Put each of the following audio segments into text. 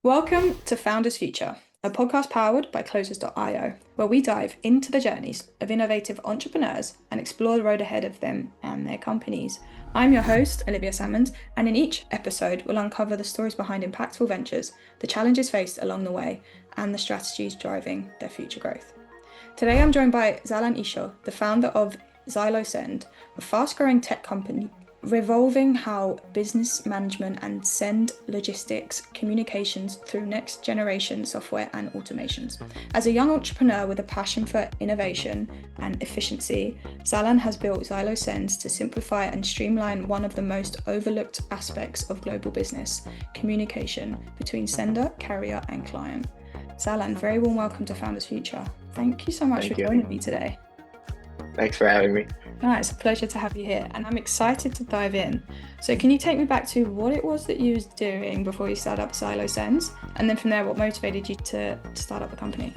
Welcome to Founders Future, a podcast powered by Closers.io, where we dive into the journeys of innovative entrepreneurs and explore the road ahead of them and their companies. I'm your host, Olivia Salmond, and in each episode, we'll uncover the stories behind impactful ventures, the challenges faced along the way, and the strategies driving their future growth. Today, I'm joined by Zalan, the founder of Zalan, a fast-growing tech company revolving how business management and send logistics communications through next generation software and automations. As a young entrepreneur with a passion for innovation and efficiency, Zalan has built Zalan to simplify and streamline one of the most overlooked aspects of global business, communication between sender, carrier, and client. Zalan, very warm welcome to Founders Future. Thank you so much for joining me today. Thanks for having me. It's a pleasure to have you here, and I'm excited to dive in. So can you take me back to what it was that you was doing before you started up Zalan, and then from there, what motivated you to start up the company?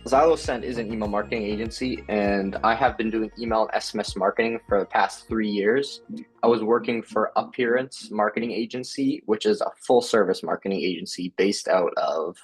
Zalan is an email marketing agency, and I have been doing email and SMS marketing for the past 3 years. I was working for Appearance Marketing Agency, which is a full service marketing agency based out of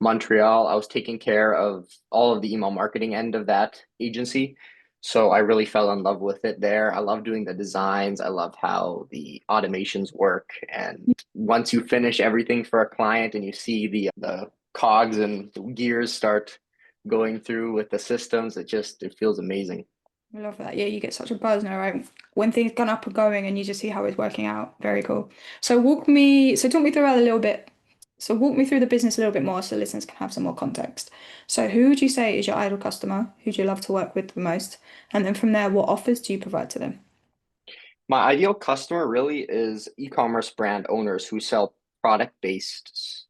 Montreal. I was taking care of all of the email marketing end of that agency. So I really fell in love with it there. I love doing the designs. I love how the automations work. And once you finish everything for a client and you see the cogs and the gears start going through with the systems, it feels amazing. I love that. Yeah, you get such a buzz now, right? When things gone up and going and you just see how it's working out. Very cool. So talk me through that a little bit. So walk me through the business a little bit more so listeners can have some more context. So who would you say is your ideal customer? Who do you love to work with the most? And then from there, what offers do you provide to them? My ideal customer really is e-commerce brand owners who sell product based,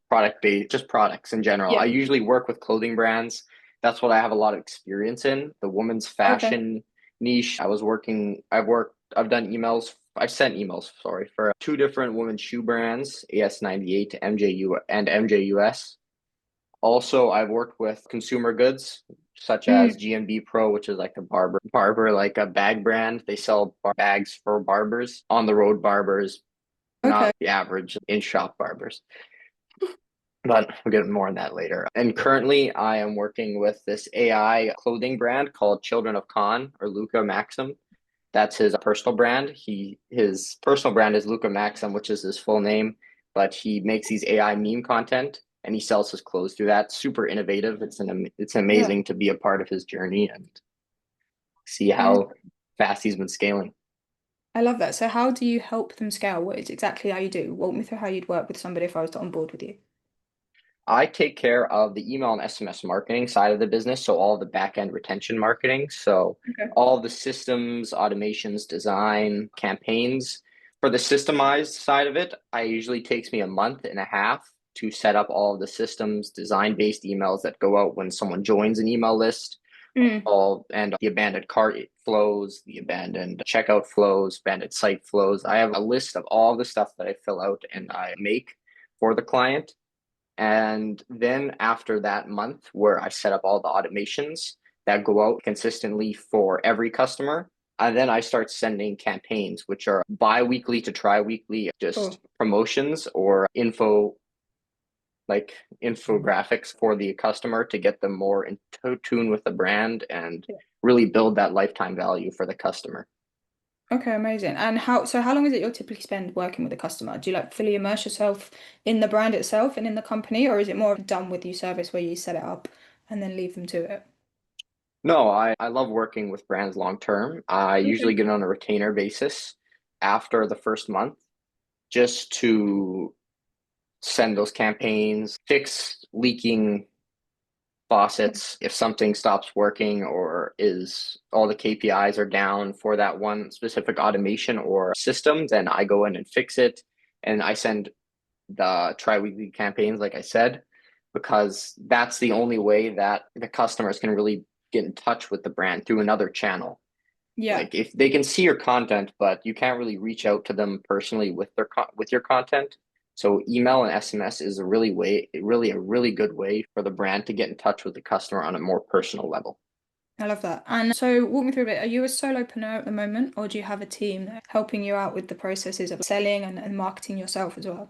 just products in general. Yeah. I usually work with clothing brands. That's what I have a lot of experience in. The women's Okay. fashion niche. I've done emails. I've sent emails, sorry, for two different women's shoe brands, AS98 to MJU and MJUS. Also, I've worked with consumer goods such as Mm, GMB Pro, which is like a barber like a bag brand. They sell bags for barbers, on the road barbers, okay. not the average in shop barbers. But we'll get more on that later. And currently, I am working with this AI clothing brand called Children of Khan or Luca Maxim. That's his personal brand. His personal brand is Luca Maxim, which is his full name, but he makes these AI meme content and he sells his clothes through that. Super innovative. It's Yeah. amazing to be a part of his journey and see I how fast he's been scaling. I love that. So how do you help them scale? What is exactly how you do? Walk me through how you'd work with somebody if I was to on board with you. I take care of the email and SMS marketing side of the business, so all the back end retention marketing. So Okay. all the systems, automations, design, campaigns. For the systemized side of it, I usually takes me a month and a half to set up all of the systems, design-based emails that go out when someone joins an email list, Mm, all and the abandoned cart flows, the abandoned checkout flows, abandoned site flows. I have a list of all the stuff that I fill out and I make for the client. And then after that month, where I set up all the automations that go out consistently for every customer, and then I start sending campaigns, which are bi-weekly to tri-weekly, just cool. promotions or like infographics for the customer to get them more in tune with the brand and Yeah. really build that lifetime value for the customer. Okay, amazing. And how long is it you'll typically spend working with a customer? Do you like fully immerse yourself in the brand itself and in the company, or is it more of a done with you service where you set it up and then leave them to it? No, I love working with brands long term. I usually Okay. get on a retainer basis after the first month just to send those campaigns, fix leaking faucets if something stops working or is all the KPIs are down for that one specific automation or system, then I go in and fix it. And I send the tri-weekly campaigns, like I said, because that's the only way that the customers can really get in touch with the brand through another channel. Yeah. Like if they can see your content, but you can't really reach out to them personally with with your content. So email and SMS is really a really good way for the brand to get in touch with the customer on a more personal level. I love that. And so walk me through a bit. Are you a solopreneur at the moment, or do you have a team helping you out with the processes of selling and marketing yourself as well?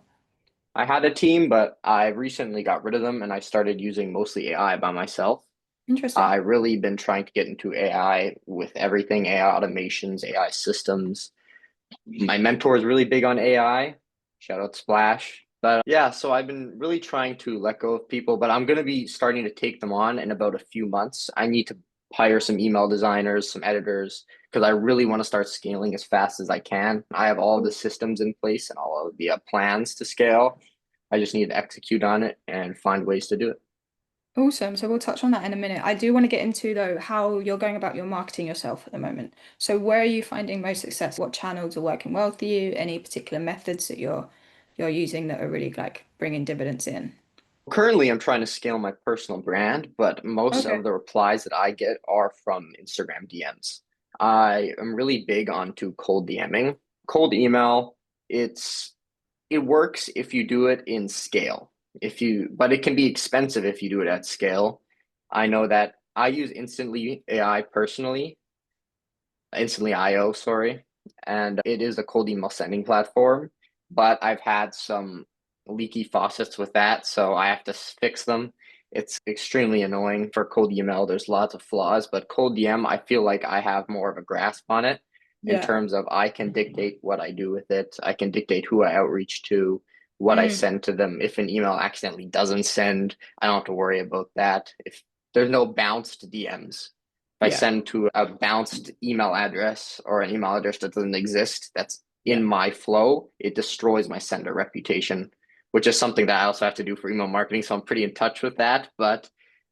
I had a team, but I recently got rid of them and I started using mostly AI by myself. Interesting. I really been trying to get into AI with everything, AI automations, AI systems. My mentor is really big on AI. Shout out Splash. But yeah, so I've been really trying to let go of people, but I'm going to be starting to take them on in about a few months. I need to hire some email designers, some editors, because I really want to start scaling as fast as I can. I have all the systems in place and all of the plans to scale. I just need to execute on it and find ways to do it. Awesome. So we'll touch on that in a minute. I do want to get into though how you're going about your marketing yourself at the moment. So where are you finding most success? What channels are working well for you? Any particular methods that you're using that are really like bringing dividends in? Currently, I'm trying to scale my personal brand, but most Okay. of the replies that I get are from Instagram DMs. I am really big onto cold DMing. Cold email, it's it works if you do it in scale. But it can be expensive if you do it at scale. I know that I use Instantly AI personally, Instantly IO, sorry. And it is a cold email sending platform, but I've had some leaky faucets with that, so I have to fix them. It's extremely annoying for cold email. There's lots of flaws, but cold DM, I feel like I have more of a grasp on it in Yeah. terms of I can dictate what I do with it. I can dictate who I outreach to, what I Mm, send to them. If an email accidentally doesn't send, I don't have to worry about that. If there's no bounce to DMs, if I yeah. send to a bounced email address or an email address that doesn't exist, that's Yeah. in my flow, it destroys my sender reputation, which is something that I also have to do for email marketing. So I'm pretty in touch with that. But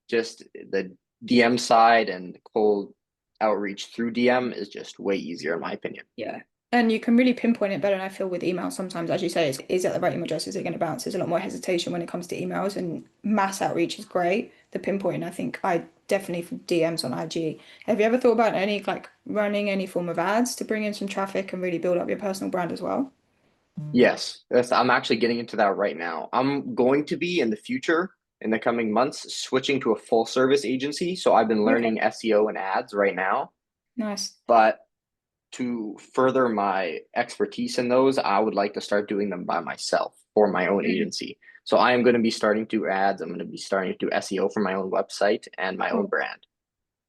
just the DM side and cold outreach through DM is just way easier, in my opinion. Yeah. And you can really pinpoint it better. And I feel with email sometimes, as you say, is it the right email address? Is it going to bounce? There's a lot more hesitation when it comes to emails, and mass outreach is great. The pinpointing, I think I definitely for DMs on IG. Have you ever thought about any like running any form of ads to bring in some traffic and really build up your personal brand as well? Yes, I'm actually getting into that right now. I'm going to be in the future, in the coming months, switching to a full service agency. So I've been Okay. learning SEO and ads right now. Nice. But to further my expertise in those, I would like to start doing them by myself for my own Mm, agency. So I am going to be starting to do ads. I'm going to be starting to do SEO for my own website and my own cool. brand.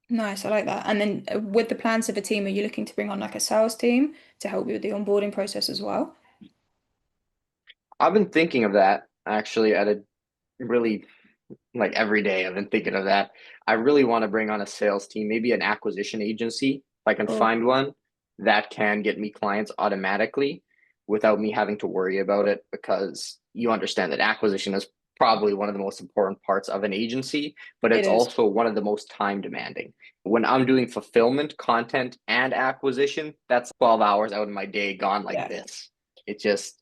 Nice. I like that. And then with the plans of a team, are you looking to bring on like a sales team to help you with the onboarding process as well? I've been thinking of that actually at a really like every day. I've been thinking of that. I really want to bring on a sales team, maybe an acquisition agency, if I can Cool. find one that can get me clients automatically without me having to worry about it, because you understand that acquisition is probably one of the most important parts of an agency, but It it's is. also one of the most time demanding. When I'm doing fulfillment, content, and acquisition, that's 12 hours out of my day gone like Yeah. this. It just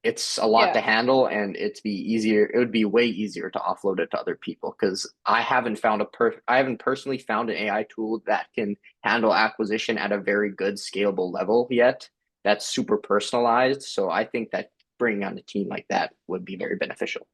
it's a lot Yeah. to handle, and it would be way easier to offload it to other people, because I haven't personally found an AI tool that can handle acquisition at a very good scalable level yet, that's super personalized. So I think that bringing on a team like that would be very beneficial.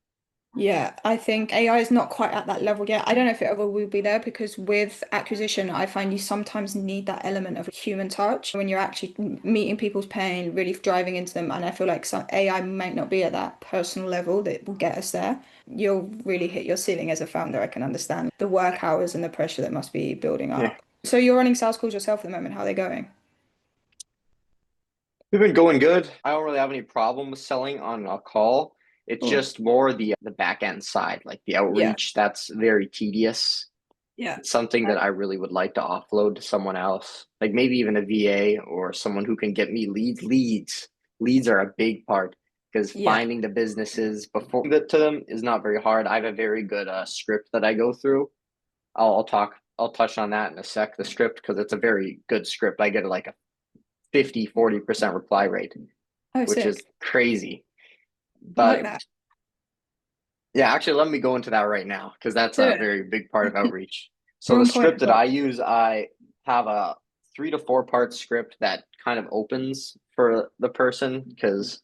Yeah, I think AI is not quite at that level yet. I don't know if it ever will be there because with acquisition, I find you sometimes need that element of human touch when you're actually meeting people's pain, really driving into them. And I feel like some AI might not be at that personal level that will get us there. You'll really hit your ceiling as a founder. I can understand the work hours and the pressure that must be building Yeah, up. So you're running sales calls yourself at the moment. How are they going? we've been going good. I don't really have any problem with selling on a call. It's Cool. just more the back end side, like the Yeah. outreach. That's very tedious. Yeah. It's something that I really would like to offload to someone else, like maybe even a VA or someone who can get me leads. Leads are a big part, because Yeah. finding the businesses before get to them is not very hard. I have a very good script that I go through. I'll touch on that in a sec, the script, because it's a very good script. I get like a 40% reply rate, Oh, which is sick. crazy. I like But that. yeah, actually, let me go into that right now, because that's Do a it. very big part of outreach. So You're the on point script as that well. I use, I have a 3 to 4 part script that kind of opens for the person, because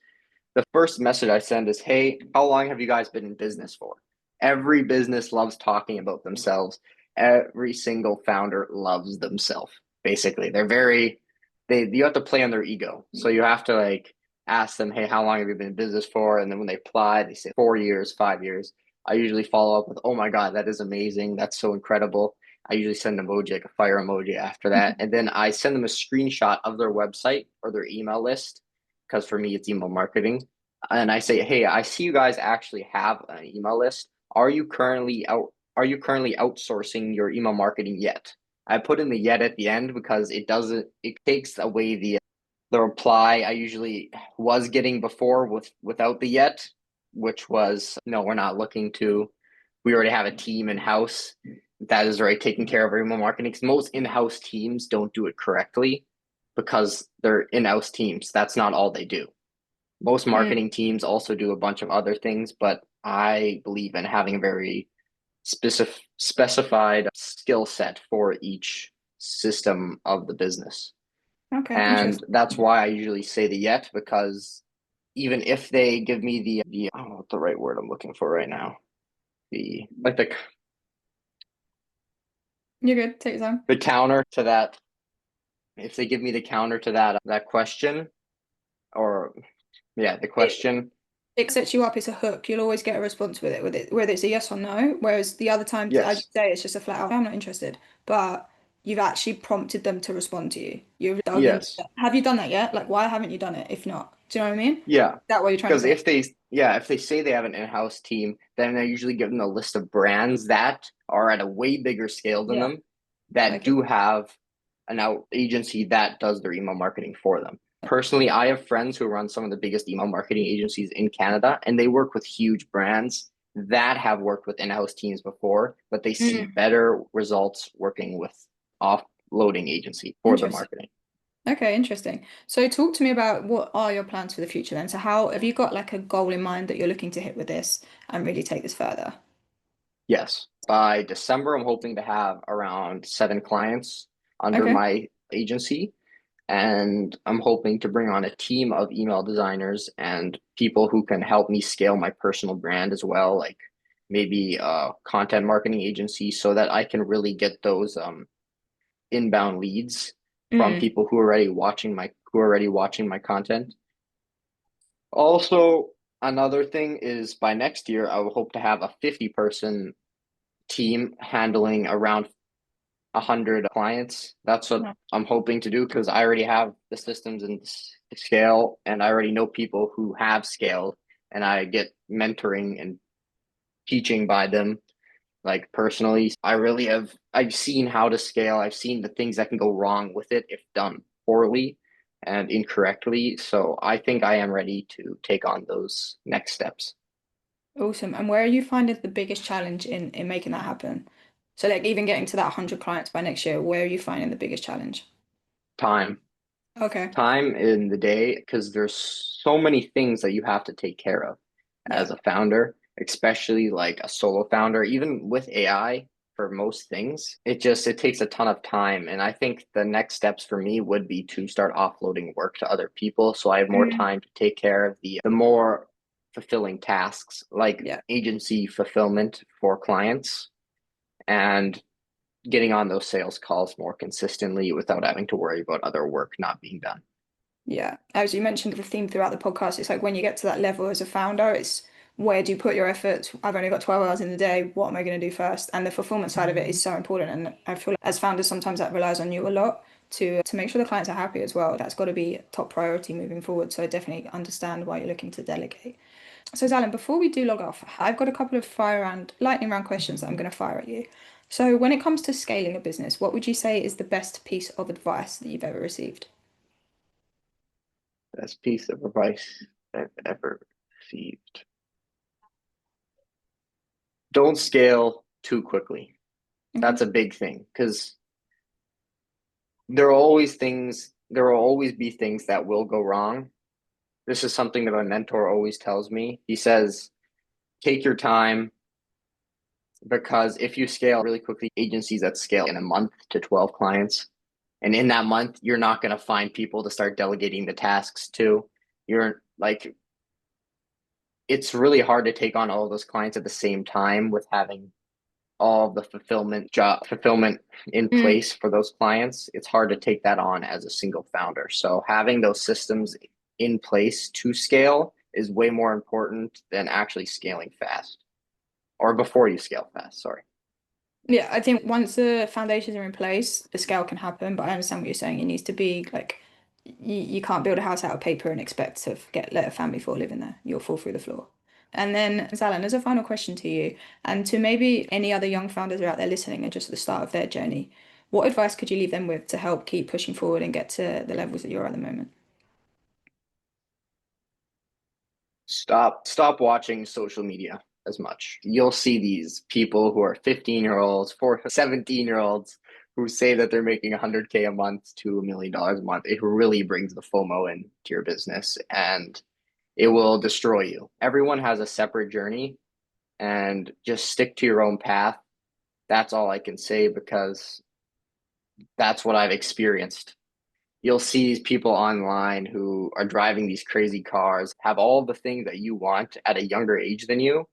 the first message I send is, "Hey, how long have you guys been in business for?" Every business loves talking about themselves. Every single founder loves themselves. Basically, they're very they you have to play on their ego. So you have to like ask them, hey, how long have you been in business for? And then when they apply, they say 4 years, 5 years. I usually follow up with, oh my God, that is amazing. That's so incredible. I usually send an emoji, like a fire emoji after that. And then I send them a screenshot of their website or their email list, because for me, it's email marketing. And I say, hey, I see you guys actually have an email list. Are you currently outsourcing your email marketing yet? I put in the yet at the end because it takes away the reply I usually was getting before without the yet, which was, no, we're not looking to. We already have a team in house that is already taking care of our email marketing. Because most in-house teams don't do it correctly because they're in-house teams. That's not all they do. Most Mm, marketing teams also do a bunch of other things, but I believe in having a very specified skill set for each system of the business. okay, And interesting. that's why I usually say the yet, because even if they give me the I don't know what the right word I'm looking for right now. The like You're good. Take your time. the counter to that, if they give me the counter to that question, or yeah, the It question. it sets you up. It's a hook. You'll always get a response with it, whether it's a yes or no. Whereas the other times, as you Yes. say, it's just a flat out, I'm not interested. But you've actually prompted them to respond to you. You've dug into Yes. that. Have you done that yet? Like, why haven't you done it? If not, do you know what I mean? Is Yeah. that what you're trying to Because say? if they say they have an in-house team, then I usually give them a list of brands that are at a way bigger scale than Yeah. them that Okay. do have an out agency that does their email marketing for them. Personally, I have friends who run some of the biggest email marketing agencies in Canada, and they work with huge brands that have worked with in-house teams before, but they see Mm, better results working with offloading agency for their interesting. marketing. Okay, interesting. So talk to me about what are your plans for the future then? So how have you got like a goal in mind that you're looking to hit with this and really take this further? Yes. By December, I'm hoping to have around 7 clients under Okay. my agency. And I'm hoping to bring on a team of email designers and people who can help me scale my personal brand as well, like maybe a content marketing agency, so that I can really get those inbound leads from Mm. people who are already watching my content. Also, another thing is by next year, I will hope to have a 50-person team handling around 100 clients. That's what No. I'm hoping to do because I already have the systems and scale, and I already know people who have scaled, and I get mentoring and teaching by them. Like personally, I've seen how to scale. I've seen the things that can go wrong with it if done poorly and incorrectly. So I think I am ready to take on those next steps. Awesome. And where are you finding the biggest challenge in making that happen? So like even getting to that 100 clients by next year, where are you finding the biggest challenge? Time. Okay. Time in the day, because there's so many things that you have to take care of Yeah. as a founder, especially like a solo founder, even with AI for most things. It takes a ton of time. And I think the next steps for me would be to start offloading work to other people so I have more Mm. time to take care of the more fulfilling tasks like Yeah. agency fulfillment for clients and getting on those sales calls more consistently without having to worry about other work not being done. Yeah. As you mentioned, the theme throughout the podcast, it's like when you get to that level as a founder, it's where do you put your efforts? I've only got 12 hours in the day. What am I going to do first? And the fulfillment side of it is so important. And I feel like as founders, sometimes that relies on you a lot to make sure the clients are happy as well. That's got to be top priority moving forward. So I definitely understand why you're looking to delegate. So, Zalan, before we do log off, I've got a couple of lightning round questions that I'm going to fire at you. So, when it comes to scaling a business, what would you say is the best piece of advice that you've ever received? Best piece of advice I've ever received. Don't scale too quickly. Okay. That's a big thing because there will always be things that will go wrong. This is something that my mentor always tells me. He says, take your time because if you scale really quickly, agencies that scale in a month to 12 clients, and in that month, you're not going to find people to start delegating the tasks to. You're like, it's really hard to take on all of those clients at the same time with having all the fulfillment in Mm, place for those clients. It's hard to take that on as a single founder. So having those systems in place to scale is way more important than actually scaling fast or before you scale fast. Sorry. Yeah, I think once the foundations are in place, the scale can happen. But I understand what you're saying. It needs to be like you can't build a house out of paper and expect to let a family fall living there. You'll fall through the floor. And then, Zalan, as a final question to you, and to maybe any other young founders who are out there listening and just at the start of their journey, what advice could you leave them with to help keep pushing forward and get to the levels that you're at the moment? Stop watching social media as much. You'll see these people who are 15-year-olds, 17-year-olds who say that they're making 100K a month to $1 million a month. It really brings the FOMO into your business and it will destroy you. Everyone has a separate journey and just stick to your own path. That's all I can say because that's what I've experienced. You'll see these people online who are driving these crazy cars, have all the things that you want at a younger age than you,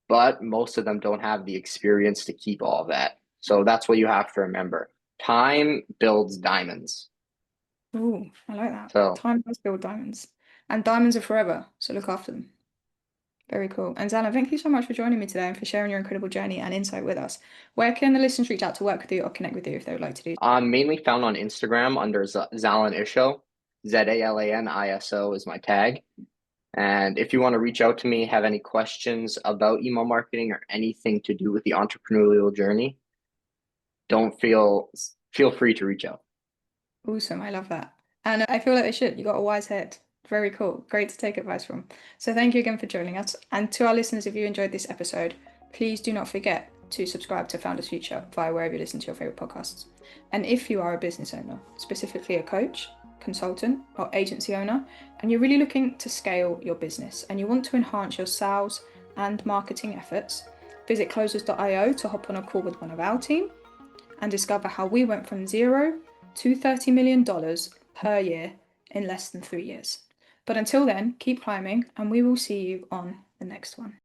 but most of them don't have the experience to keep all of that. So that's what you have to remember. Time builds diamonds. Ooh, I like that. So Time does build diamonds. And diamonds are forever, so look after them. Very cool. And Zalan, thank you so much for joining me today and for sharing your incredible journey and insight with us. Where can the listeners reach out to work with you or connect with you if they would like to do so? I'm mainly found on Instagram under Zalan Isho. ZALANISO is my tag. And if you want to reach out to me, have any questions about email marketing or anything to do with the entrepreneurial journey, don't feel free to reach out. Awesome. I love that. And I feel like they should. You got a wise head. Very cool. Great to take advice from. So thank you again for joining us. And to our listeners, if you enjoyed this episode, please do not forget to subscribe to Founders Future via wherever you listen to your favorite podcasts. And if you are a business owner, specifically a coach, consultant, or agency owner, and you're really looking to scale your business and you want to enhance your sales and marketing efforts, visit closers.io to hop on a call with one of our team and discover how we went from zero to $30 million per year in less than 3 years. But until then, keep climbing and we will see you on the next one.